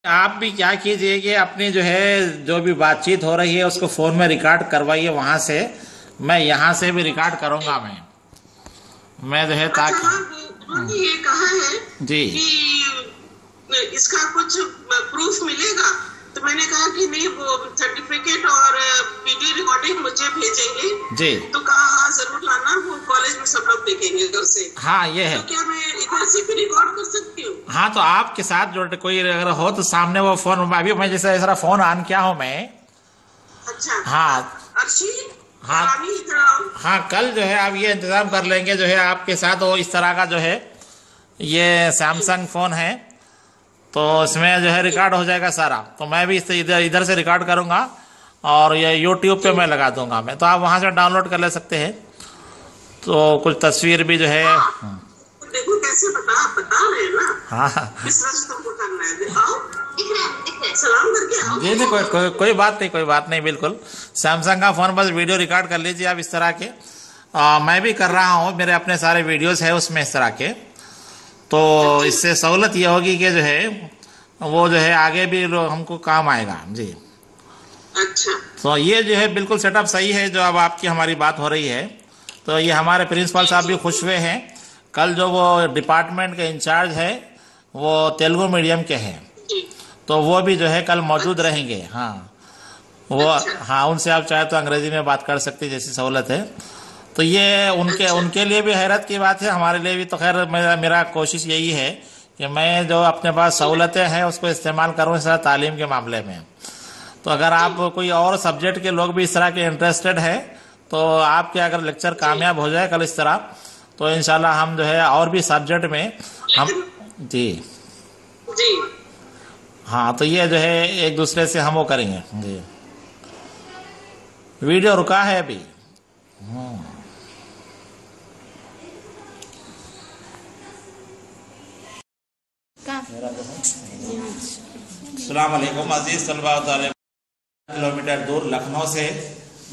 आप भी क्या कीजिए कि अपनी जो है जो भी बातचीत हो रही है उसको फोन में रिकॉर्ड करवाइए वहां से। मैं यहाँ से भी रिकॉर्ड करूंगा। मैं जो है अच्छा ताकि हाँ, उन्होंने ये कहा है जी कि इसका कुछ प्रूफ मिलेगा। तो मैंने कहा कि नहीं, वो सर्टिफिकेट और वीडियो रिकॉर्डिंग मुझे भेजेंगे। जी तो कहा हाँ जरूर लाना, वो कॉलेज में सब लोग देखेंगे उधर से। हाँ ये है। तो क्या मैं इधर से भी रिकॉर्ड कर सकती हूँ? हाँ तो आपके साथ जो कोई अगर हो तो सामने वो फोन, अभी मैं जैसे ऐसा फोन ऑन किया हूँ मैं। अच्छा हाँ अर्शी हाँ रानी इधर आओ। हाँ कल जो है आप ये इंतजाम कर लेंगे जो है आपके साथ वो इस तरह का जो है ये सैमसंग फोन है तो इसमें जो है रिकॉर्ड हो जाएगा सारा। तो मैं भी इधर इधर से रिकॉर्ड करूंगा और ये यूट्यूब पे मैं लगा दूंगा मैं, तो आप वहां से डाउनलोड कर ले सकते हैं। तो कुछ तस्वीर भी जो है देखो कैसे बता रहे हैं ना। हाँ किस तरह से तुमको करना है, आओ दिख रहा है, सलाम करके आओ। जी नहीं कोई बात नहीं बिल्कुल। सैमसंग का फोन बस वीडियो रिकॉर्ड कर लीजिए आप इस तरह के। मैं भी कर रहा हूँ, मेरे अपने सारे वीडियोस है उसमें इस तरह के। तो इससे सहूलत ये होगी कि जो है वो जो है आगे भी हमको काम आएगा जी। अच्छा तो ये जो है बिल्कुल सेटअप सही है जो अब आपकी हमारी बात हो रही है। तो ये हमारे प्रिंसिपल साहब भी खुश हुए हैं। कल जो वो डिपार्टमेंट के इंचार्ज है वो तेलुगु मीडियम के हैं, तो वो भी जो है कल मौजूद रहेंगे। हाँ वो हाँ उनसे आप चाहे तो अंग्रेजी में बात कर सकते हैं जैसी सहूलत है। तो ये उनके लिए भी हैरत की बात है, हमारे लिए भी। तो खैर मेरा कोशिश यही है कि मैं जो अपने पास सहूलतें हैं उसको इस्तेमाल करूँ इस तरह तालीम के मामले में। तो अगर आप कोई और सब्जेक्ट के लोग भी इस तरह के इंटरेस्टेड है तो आपके अगर लेक्चर कामयाब हो जाए कल इस तरह, तो इंशाल्लाह हम जो है और भी सब्जेक्ट में हम जी जी हाँ तो ये जो है एक दूसरे से हम वो करेंगे जी। वीडियो रुका है अभी। अस्सलाम वालेकुम अजीज तलबा, किलोमीटर दूर लखनऊ से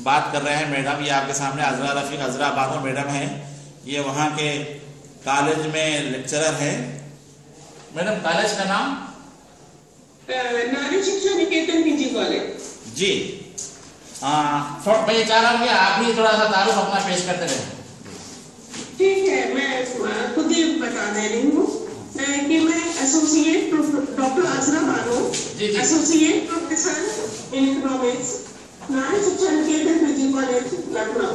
बात कर रहे हैं मैडम। ये आपके सामने अजरा रफीक अजरा बानो मैडम है। ये वहाँ के कॉलेज में लेक्चरर है। मैडम कॉलेज का नाम? नारी शिक्षा निकेतन पीजी कॉलेज जी। मैं ये चाह रहा हूँ कि आप भी थोड़ा सा तारुफ अपना पेश करते रहे। ठीक है, मैं खुद ही बता दे रही हूँ कि मैं associate doctor Azra Bano, associate professor in economics, Nari Shiksha Niketan PG college Lucknow.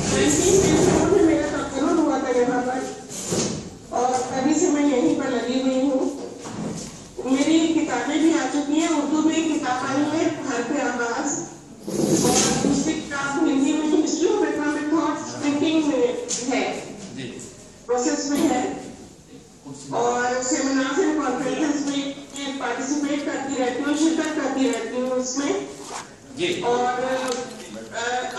1994 में मेरा डॉक्टरेट हुआ था यहाँ पर और अभी से मैं यहीं पर लगी हुई हूँ। मेरी किताबें भी आ चुकी हैं, उर्दू में किताब आई है घर पे आवाज, और दूसरी किताब हिंदी में history of economic thoughts printing में है, प्रोसेस में है। और सेमिनार्स एंड कॉन्फ्रेंसेस में पार्टिसिपेट करती रहती हूँ, शिरकत करती रहती हूँ उसमें। और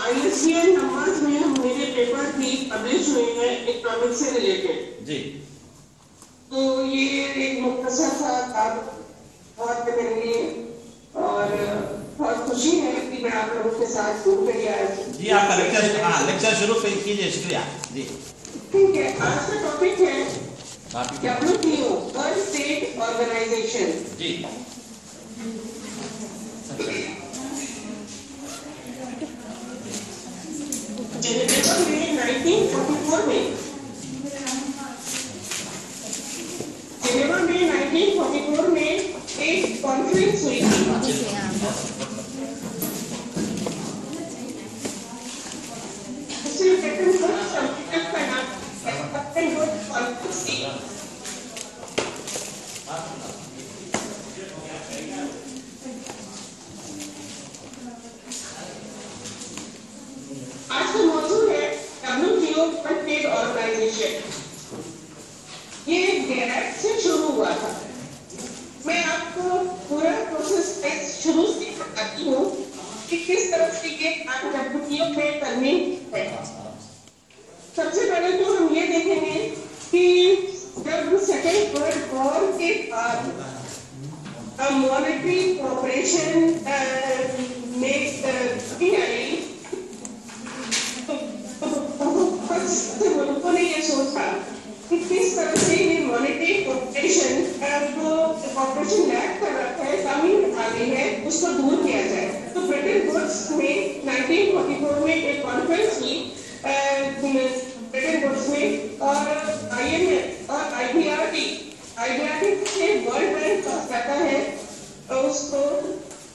ISBN नंबर्स में मेरे पेपर भी पब्लिश हुए हैं इकोनॉमिक्स से रिलेटेड जी। तो ये एक मुख्तसर सा था बहुत मेरे लिए, और बहुत खुशी है कि मैं आप लोगों के साथ जुड़ गई आज जी। आपका लेक्चर शुरू कीजिए। शुक्रिया जी। ठीक है, आज का टॉपिक है WTO, वर्ल्ड ट्रेड ऑर्गेनाइजेशन जी। जेनेवा में 1944 में जेनेवा में 1944 में एक कॉन्फ्रेंस हुई थी। आज का मौजूद है WTO, वर्ल्ड ट्रेड ऑर्गेनाइजेशन। ये गैर से शुरू हुआ था। मैं आपको पूरा प्रोसेस शुरू से बताती हूँ कि किस तरह से ये WTO में करनी है। सबसे पहले तो हम ये देखेंगे कि जब सेकेंड वर्ल्ड वॉर के बाद मॉनेटरी कोऑपरेशन में आई, तो मुल्कों ने ये सोचा कि किस तरह से ये मॉनेटरी कोऑपरेशन को ऑपरेशन लैब कर रखा है, कमी आ गई है, उसको दूर किया जाए। तो ब्रिटेन वुड्स में 1944 में एक कॉन्फ्रेंस हुई ब्रिटेन वुड्स में, और IMF और IBRD से वर्ल्ड बैंक कहता है उसको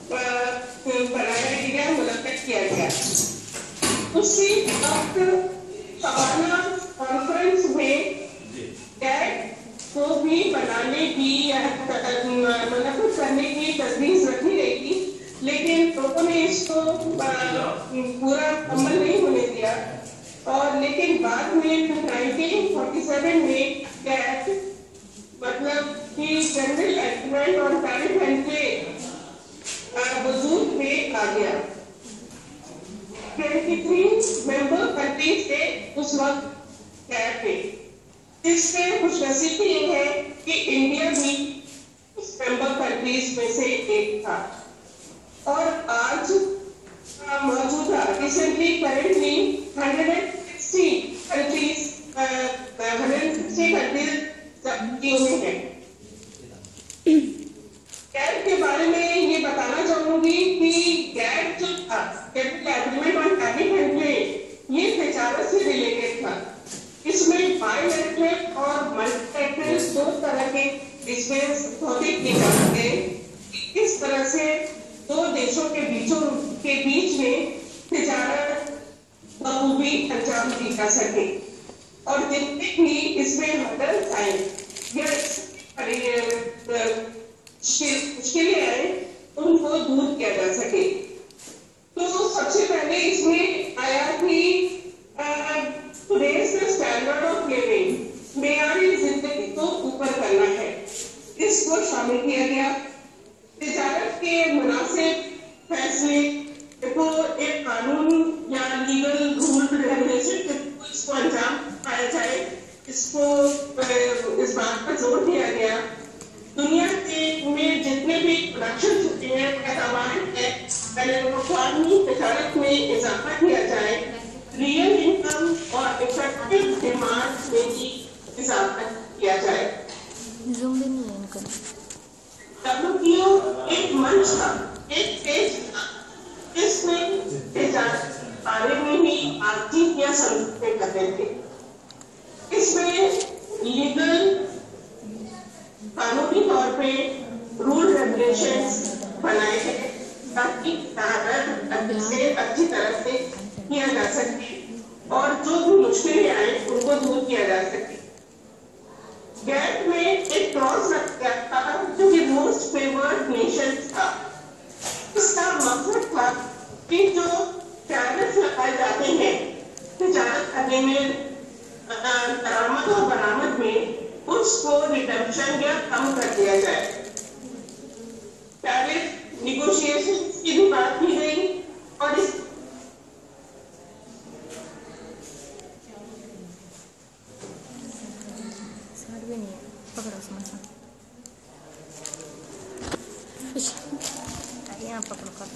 बनाया गया, मुलाकात किया गया। उसी वक्त हवाना कॉन्फ्रेंस में गैट को भी बनाने की मुलाकात करने की तजवीज रखी गई थी, लेकिन लोगों ने इसको पूरा अमल नहीं होने दिया। और लेकिन बाद में 1947 में गैट मतलब कि general agreement on tariff and trade वजूद में आ गया। 23 मेंबर कंट्रीज थे उस वक्त गैट में। इससे खुशनसीबी ये है कि इंडिया भी उस मेंबर कंट्रीज में से एक था। और आज मौजूदा रिसेंटली करेंटली 160 कंट्रीज में है। गैट के बारे में ये बताना चाहूंगी कि गैट जो था, capital agreement on tariff and trade, ये तजारत से रिलेटेड था। इसमें बायलैटरल और मल्टीलैटरल दो तरह के इसमें समझौते किए जाते हैं। इस तरह से दो देशों के बीच में तजारत बखूबी अंजाम दी जा सके, और जितने भी इसमें हर्डल्स आए या मुश्किलें आए उनको दूर किया जा सके। तो सबसे पहले इसमें आया कि स्टैंडर्ड ऑफ लिविंग, मेयारी जिंदगी को ऊपर करना है, इसको शामिल किया गया। तिजारत के मुनासिब फैसले को एक कानून या लीगल रूल रेगुलेशन इसको अंजाम पाया जाए, इसको इस बात पर जोर दिया गया। दुनिया के में जितने भी प्रोडक्शन होते हैं, पैदावार है, तिजारत में इजाफा किया जाए, रियल इनकम और इफेक्टिव डिमांड में भी इजाफा किया जाए। WTO एक मंच था, एक पेज था, इसमें तिजारत बारे में ही बातचीत या समझौते करते थे। इसमें लीगल कानूनी तौर पे रूल रेगुलेशंस बनाए गए ताकि तिजारत से अच्छी तरह से किया जा सके और जो भी मुश्किलें आए उनको दूर किया जा सके। गैट में एक क्लॉज रखा था जो कि मोस्ट फेवर्ड नेशन था। इसका मकसद था कि जो टैरिफ लगाए जाते हैं तिजारत करने में, दरामद और बरामद में, उसको रिडम्पशन या कम कर दिया जाए। टैरिफ निगोशिएशन की भी बात की गई और इस पकड़ो समोसा, यहाँ पकड़ो कर।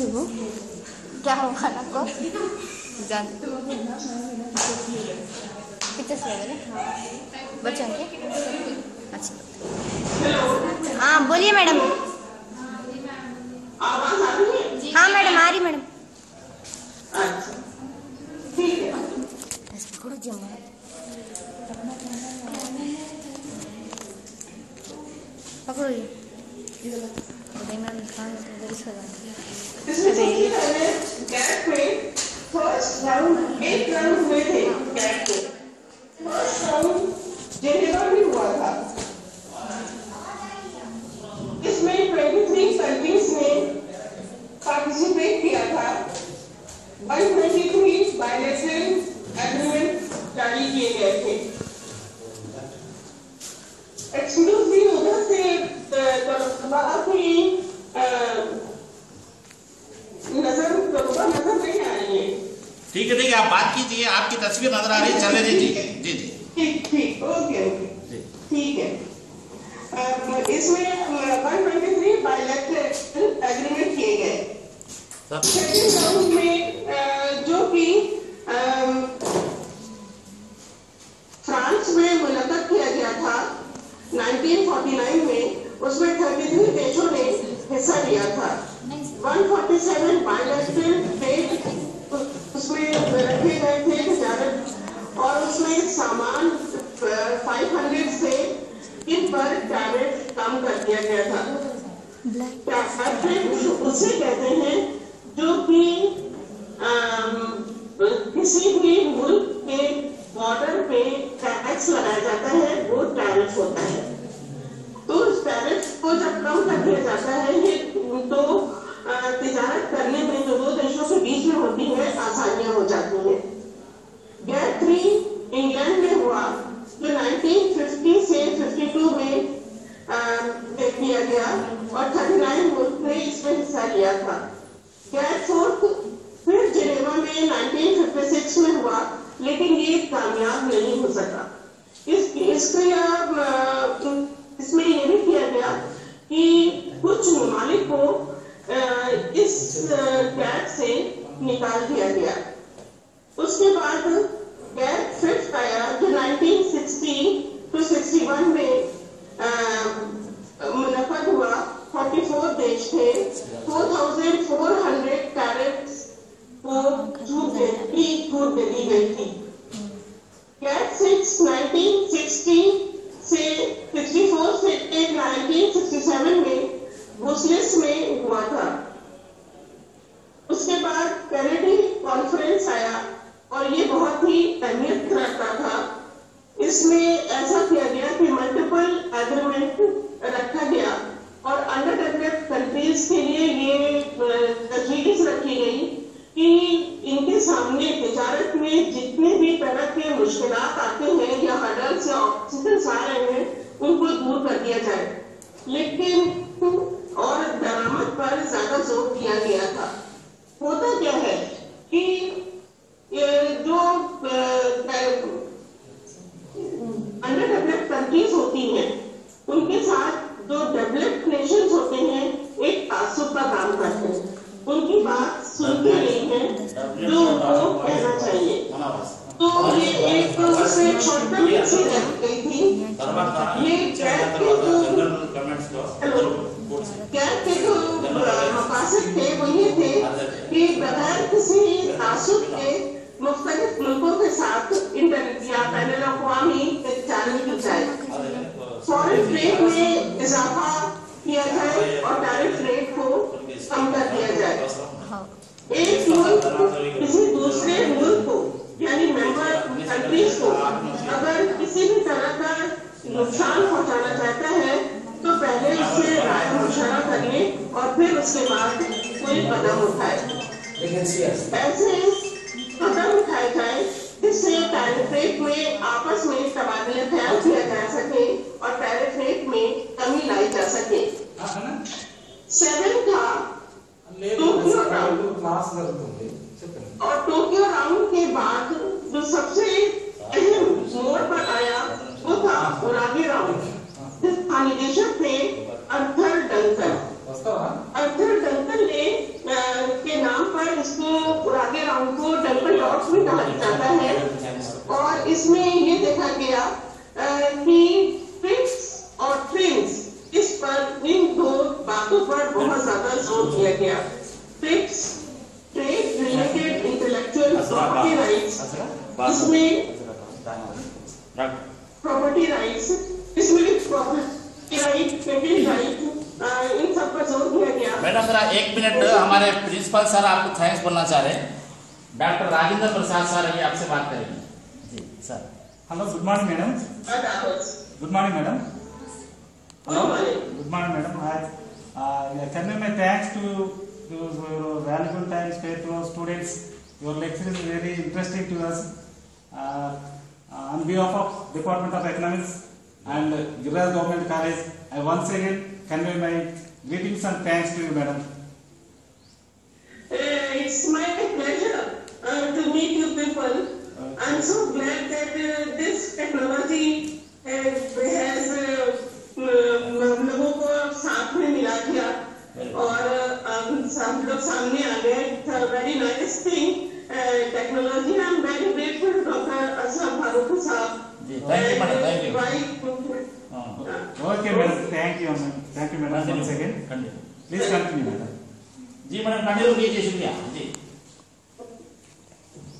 वो क्या होगा आपको जान कितने से बच्चों के? अच्छा हाँ बोलिए मैडम। हाँ मैडम आ रही मैडम। पकड़ो जमा पकड़ो ये इसमें सबसे पहले गैप में फर्स्ट एक राउंड हुए थे कैट के। फर्स्ट राउंड जेनेवा में हुआ था। इसमें 23 कंट्रीज ने पार्टिसिपेट किया था। 123 बायलैटरल एग्रीमेंट जारी किए गए थे। एक्सक्लूसिव उधर से बाहर की नजर नहीं आ रही है। ठीक है, आप बात कीजिए, आपकी तस्वीर नजर आ रही है, चलने दीजिए। जी जी ठीक, ओके ठीक है। इसमें 123 बायलैटरल एग्रीमेंट किए गए। सेकेंड राउंड में जो कि फ्रांस में मुनक्कद किया गया था 1949 में, उसमें 33 देशों ने हिस्सा लिया था। 147 बायलैटरल ट्रेड उसमें रखे गए थे तजारत, और उसमें सामान 500 से इन पर टैरिफ कम कर दिया गया था। टैरिफ उसे कहते हैं जो कि किसी भी मुल्क के बॉर्डर पे टैक्स लगाया जाता है, वो टैरिफ होता है। तो उस टैरिफ को जब कम कर दिया जाता है, ये तो तिजारत करने में जो दो देशों के बीच में होती है आसानियां हो जाती हैं। गैट 3 इंग्लैंड में हुआ, जो 1950 से 52 में किया गया, और 39 मुल्क ने इसमें हिस्सा लिया था। गैट 4 फिर जेनेवा में 1956 में हुआ, लेकिन ये कामयाब नहीं हो सका। इसमें यह भी किया गया कि कुछ ममालिक को इस गैट से निकाल दिया गया। उसके बाद गैट 5 आया, जो 1960 to 61 में मुनक्कद हुआ। 44 देश थे। 4400 टैरिफ्स को छूट दी गई थी। गैट 6 1960 से 64 से 1967 में ब्रुसेल्स में हुआ था। उसके बाद कैनेडी कॉन्फ्रेंस आया, और ये बहुत ही अहमियत रखता था। इसमें ऐसा किया गया कि मल्टीपल एग्रीमेंट रखा गया, और अंडर डेवलप्ड कंट्रीज के लिए ये तजवीज़ रखी गई कि इनके सामने तिजारत में जितने भी तरह के मुश्किलात आते हैं या हर्डल्स या ऑब्स्टिकल्स आ रहे हैं, उनको दूर कर दिया जाए। लेकिन और दरामद पर ज्यादा जोर दिया गया था। होता क्या है कि जो अंडर डेवलप्ड कंट्रीज होती हैं, उनके साथ जो डेवलप्ड नेशंस होते हैं, एक तासुब का काम करते हैं। उनकी बात सुनते नहीं है जो उनको कहना चाहिए। तो ये एक उससे शॉर्टकट से रह गई थी। ये गैट के जो मकासद थे वो ये थे कि बगैर किसी तासुब के मुख्तलिफ मुल्कों के साथ या बैनुल अक़वामी तजारत की जाए, फॉरेन ट्रेड में इजाफा किया जाए और डायरेक्ट ट्रेड को कम कर दिया जाए। एक मुल्क किसी दूसरे मुल्क को यानी मेंबर कंट्रीज को अगर किसी भी तरह का नुकसान पहुंचाना चाहता है, तो पहले उससे राय मशवरा कर ले और फिर उसके बाद कोई कदम उठाए। ऐसे कदम उठाए जाए जिससे टैरिफ रेट में आपस में तबादला ख्याल किया जा सके और टैरिफ रेट में कमी लाई जा सके। 7 था टोक्यो राउंड, और टोक्यो राउंड के बाद जो सबसे अहम मोड़ पर आया वो था उरागे राउंड। निदेशक थे अर्थर डंकन। अर्थर डंकन ने के नाम पर इसको उरागे राउंड को डंकन लॉर्ड्स भी कहा जाता है, और इसमें ये देखा गया कि ट्रिप्स और ट्रिम्स, इस पर इन दो बातों पर बहुत ज्यादा जोर दिया गया। Trips trade related intellectual property rights, इसमें प्रॉपर्टी राइट्स, इसमें भी प्रॉपर्टी राइट, पेटेंट राइट, इन सब पर जोर दिया गया। मैडम जरा 1 मिनट, हमारे प्रिंसिपल सर आपको थैंक्स बोलना चाह रहे हैं। डॉक्टर राजेंद्र प्रसाद सर ये आपसे बात करेंगे। जी sir. Hello, good morning madam. Good morning madam. Hello, good morning madam. convey my thanks to your valuable time spent to our students. Your lecture is very interesting to us. On behalf of Department of Economics and Giriraj Government College, I once again convey my greetings and thanks to you, madam. It's my pleasure to meet you people. I'm so glad that this technology has हम लोगों को साथ में मिला दिया और सब लोग सामने आ गए। Very nice thing technology. I am very grateful doctor Aslam Farooq साहब। Thank you madam. Thank you. Okay madam, thank you madam. once again please continue madam. जी मैडम कंटिन्यू कीजिए। शुक्रिया जी।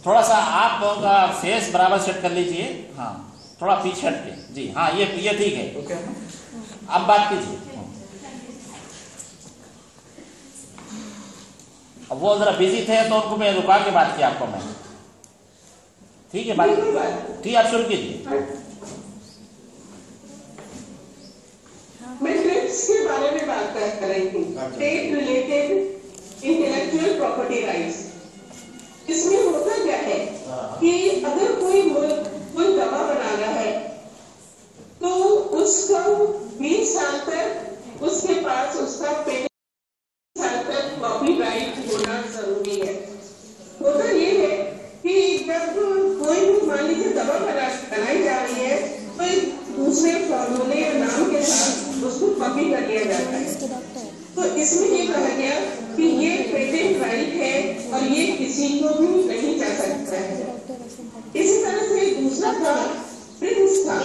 थोड़ा सा आप का फेस बराबर सेट कर लीजिए। हाँ, थोड़ा पीछे हट के। जी हाँ, ये ठीक है। ओके, अब बात कीजिए। अब वो जरा बिजी थे तो उनको मैं रुका के बात किया आपको मैं। ठीक है, बात ठीक, आप शुरू कीजिए। मैं ट्रिप्स के बारे में बात कर रही थी। State related intellectual property rights. इसमें होता क्या है कि अगर कोई दवा बना रहा है तो उसको 20 साल तक उसके पास उसका साल तक कॉपीराइट होना जरूरी है। होता ये है कि जब कोई भी मान लीजिए दवा बनाई जा रही है तो दूसरे फॉर्मूले या नाम के साथ उसको कॉपी कर लिया जाता है। तो इसमें ये कहा गया कि ये पेटेंट राइट है और ये किसी को भी नहीं जा सकता है। इसी तरह से दूसरा था प्रिंस था,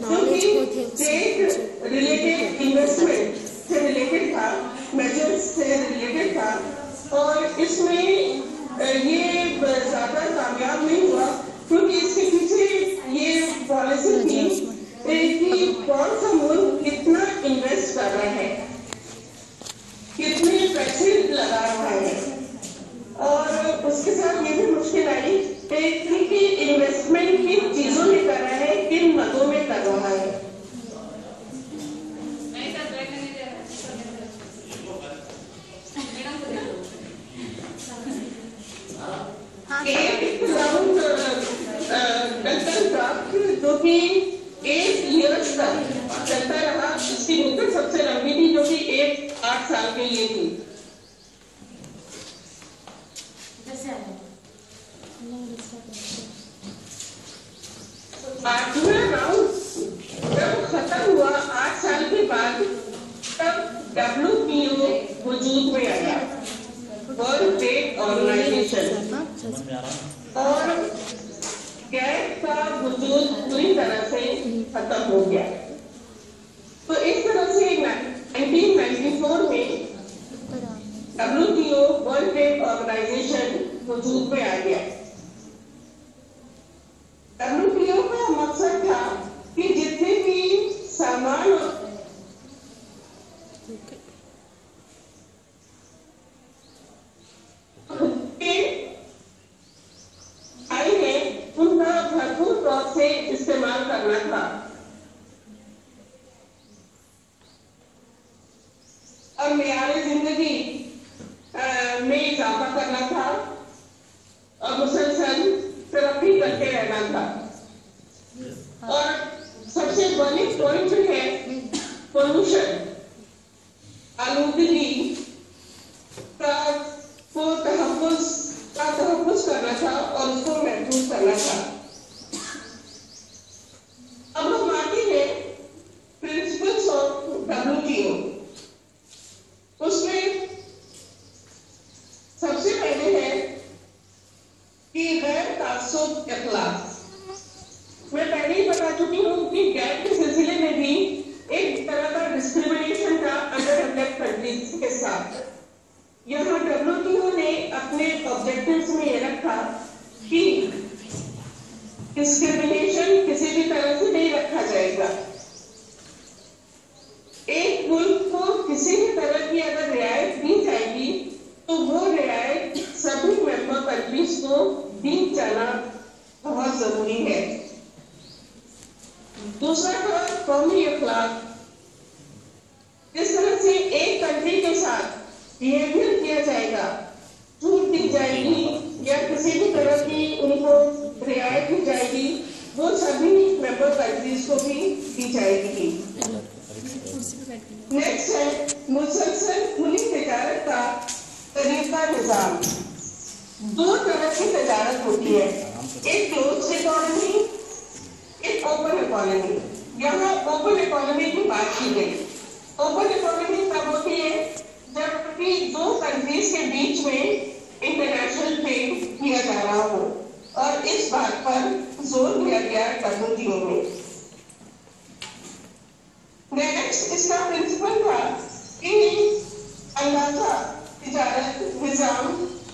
जो कि स्टेट रिलेटेड इन्वेस्टमेंट से रिलेटेड था, मेजर्स से रिलेटेड था और इसमें ये ज्यादा कामयाब नहीं हुआ क्योंकि इसके पीछे ये पॉलिसी थी कि कौन सा मुल्क कितना इन्वेस्ट कर रहा है, कितने पैसे लगा रहा है और उसके साथ ये भी मुश्किल आई कि इन्वेस्टमेंट किन चीजों में कर रहा है, किन मदों में कर रहा है। एक राउंड जो कि 8 इयर्स तक चलता रहा, इसकी मुद्दत सबसे लंबी थी जो कि 8 साल के लिए थी। आठवां राउंड जब खत्म हुआ 8 साल के बाद, तब WTO वजूद में आया, वर्ल्ड ट्रेड ऑर्गेनाइजेशन, और गैप का वजूद पूरी तरह से खत्म हो गया। तो इस तरह से 1994 में WTO वर्ल्ड ट्रेड ऑर्गेनाइजेशन वजूद में आ गया। WTO का मकसद था कि जितने भी सामान आई है उनका भरपूर तौर से इस्तेमाल करना था और मेयारे जिंदगी में इजाफा करना था और मुसलसल तरक्की करते रहना था। और सबसे बड़ी पॉइंट है पोल्यूशन, आलूदगी का तहफ़्फ़ुज़ करना था और उसको महफूज करना था। अब हम आते हैं प्रिंसिपल्स ऑफ WTO। उसमें सबसे पहले है कि गैर तासुब इखलास। मैं पहले ही बता चुकी हूँ कि गैप के सिलसिले में भी एक तरह का डिस्क्रिमिनेशन था अंडर डेवलप्ड कंट्रीज के साथ। यहाँ WTO ने अपने ऑब्जेक्टिव्स में ये रखा कि डिस्क्रिमिनेशन किसी भी तरह से नहीं रखा जाएगा। एक मुल्क को किसी भी तरह की अगर रियायत दी जाएगी तो वो रियायत सभी मेंबर कंट्रीज को जाना बहुत जरूरी है। दूसरा था कौमी अखलाक। इस तरह से एक कंट्री के साथ बिहेवियर किया जाएगा, छूट दी जाएगी या किसी भी तरह की उनको रियायत दी जाएगी, वो सभी मेंबर कंट्रीज को भी दी जाएगी। नेक्स्ट है मुसलसल खुली तजारत का तरीका निजाम। दो तरह की तजारत होती है, एक क्लोज इकोनॉमी, एक ओपन इकोनॉमी। यहाँ ओपन इकोनॉमी की बात की गई। ओपन इकोनॉमी तब होती है जबकि दो कंट्रीज के बीच में इंटरनेशनल ट्रेड किया जा रहा हो, और इस बात पर जोर दिया गया WTO में। नेक्स्ट इसका प्रिंसिपल था कि अंदाजा तिजारत निजाम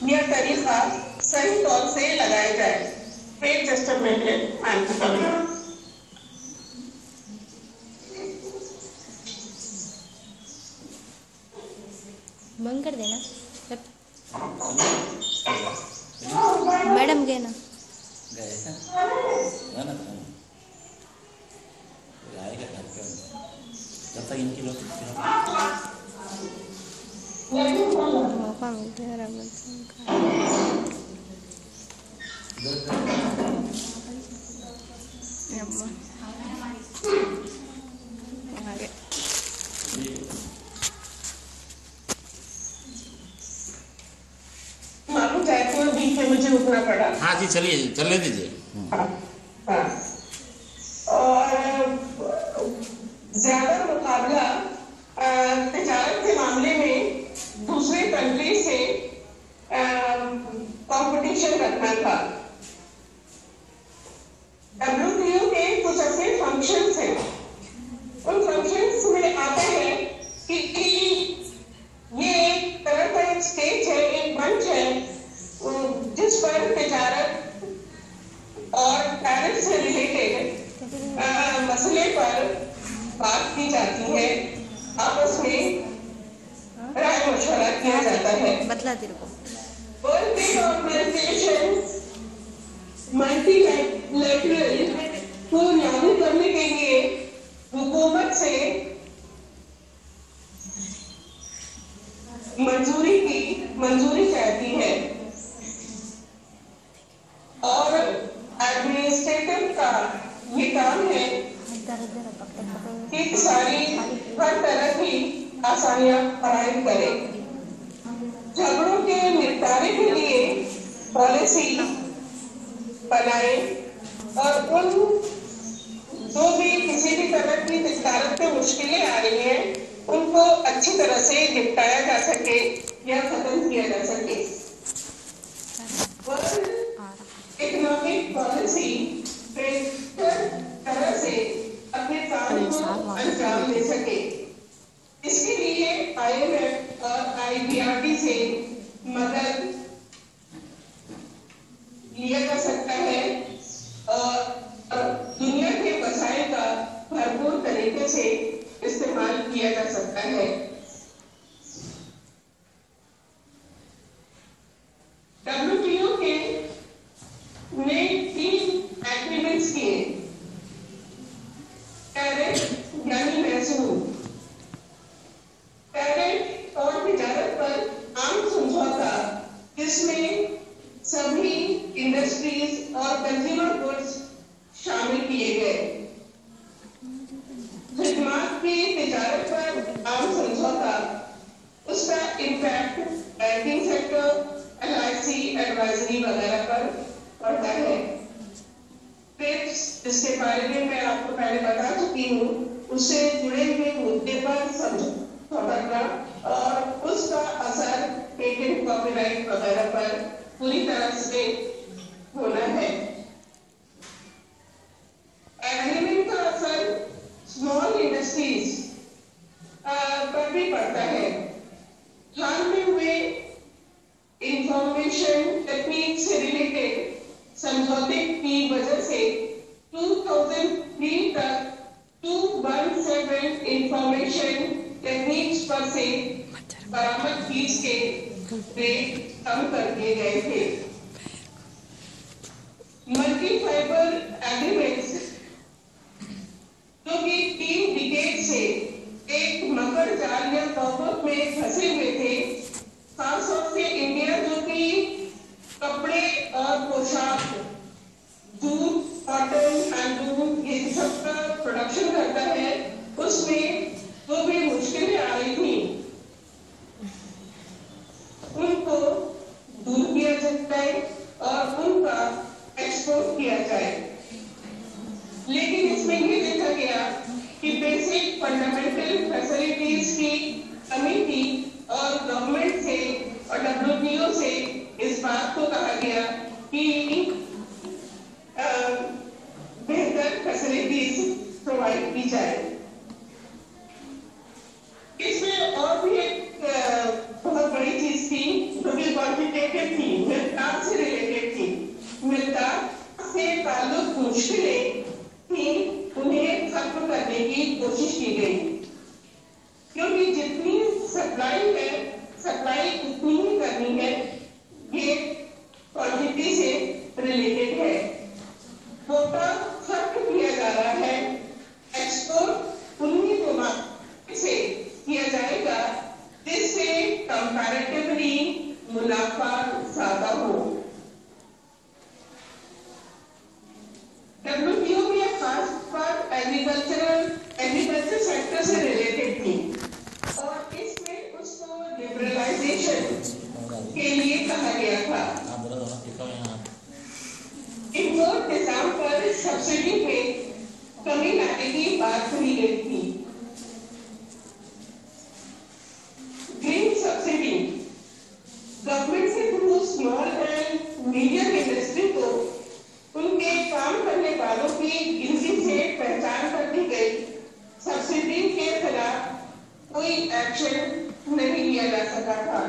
या तरीका सही तौर से लगाया जाए। ट्रेड सिस्टम में बंद कर देना मैडम, गए ना जब तक इनकी लोग मौका मिलते है बीच में मुझे उठना पड़ा। हाँ जी, चलिए चलने दीजिए। हाँ। और ज्यादा मुकाबला तिजारत के मामले में दूसरे कंट्री से कंपटीशन रखना था। WTO के कुछ ऐसे फंक्शंस हैं, उन फंक्शंस में आता है कि ये एक तरह का एक स्टेज है, एक मंच है जिस पर तिजारत और टैरिफ से रिलेटेड मसले पर बात की जाती है, आपस में राय मशवरा किया जाता है। बतला तेरे को वर्ल्ड ट्रेड ऑर्गेनाइजेशन मल्टीलैटरल को लागू करने के लिए हुकूमत से मंजूरी चाहती है, और एडमिनिस्ट्रेटिव का ये काम है कि सारी हर तरह की आसानियां फराहम करे। झगड़ों के निपटारे के लिए पॉलिसी बनाए, और उन जो भी किसी भी तरह की तिजारत में मुश्किलें आ रही हैं उनको अच्छी तरह से निपटाया जा सके या खत्म किया जा सके। इकोनॉमिक पॉलिसी बेहतर तरह से अपने काम को अंजाम दे सके, इसके लिए IMF और IBRD से मदद लिया जा सकता है, और दुनिया के वसाइल का भरपूर तरीके से इस्तेमाल किया जा सकता है। WTO के ने 3 एग्रीमेंट्स किए। टैरिफ यानी महसूल, टैरिफ और तिजारत पर आम समझौता जिसमें सभी इंडस्ट्रीज और कंज्यूमर गुड्स शामिल किए गए। खिदमत की तिजारत पर आम समझौता, उसका impact banking sector, LIC, advisory वगैरह पर पड़ता है। ट्रिप्स, जिसके बारे में मैं आपको पहले बता चुकी हूँ, उससे जुड़े हुए मुद्दे पर समझौता और उसका असर पेटेंट, कॉपीराइट वगैरह पर पूरी तरह से होना है। एग्रीमेंट का असर स्मॉल इंडस्ट्रीज पर भी पड़ता है। हाल में हुए इंफॉर्मेशन टेक्निक से रिलेटेड समझौते की वजह से 2003 तक 217 इंफॉर्मेशन टेक्निक्स पर से बरामद फीस के रेट कम कर दिए गए थे। मल्टी फाइबर एग्रीमेंट्स जो कि 3 डिकेड से एक मकर जाल या तोबक में फंसे हुए थे। खासतौर से इंडिया जो कि कपड़े और पोशाक, जूट, कॉटन, हैंडलूम ये सब का प्रोडक्शन करता है, उसमें जो भी मुश्किलें आ रही थी उनको दूर किया जाए और उनका एक्सपोर्ट किया जाए। लेकिन इसमें ये देखा गया कि बेसिक फंडामेंटल फैसिलिटीज की कमी थी और गवर्नमेंट से और WTO से इस बात को कहा गया कि बेहतर फैसिलिटीज प्रोवाइड की जाए। इसमें और भी एक बहुत बड़ी चीज थी जो कि क्वांटिटेटिव थी, मिकदार से रिलेटेड थी। मिकदार से ताल्लुक मुश्किलें थी, उन्हें खत्म करने की कोशिश की गई, क्योंकि जितनी सप्लाई है सप्लाई उतनी ही करनी है, ये क्वांटिटी से रिलेटेड है। कोटा खत्म किया जा रहा है, एक्सपोर्ट उन्हीं को से किया जाएगा जिससे कंपैरेटिवली मुनाफा ज्यादा हो। WTO की खास बात एग्रीकल्चर सेक्टर से रिलेटेड थी और इसमें उसको लिबरलाइजेशन के लिए कहा गया था। इंपोर्ट निजाम पर सब्सिडी पे कमी लाने की बात कही गई थी। ग्रीन सब्सिडी गवर्नमेंट से through small and medium industry को उनके काम करने वालों की गिनती से पहचान कर दी गई। सब्सिडी के खिलाफ कोई एक्शन नहीं लिया जा सका था।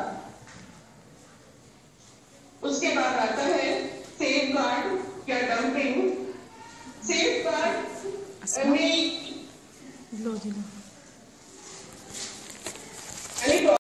उसके बाद आता है सेफ गार्ड या डंपिंग। सेफ गार्ड में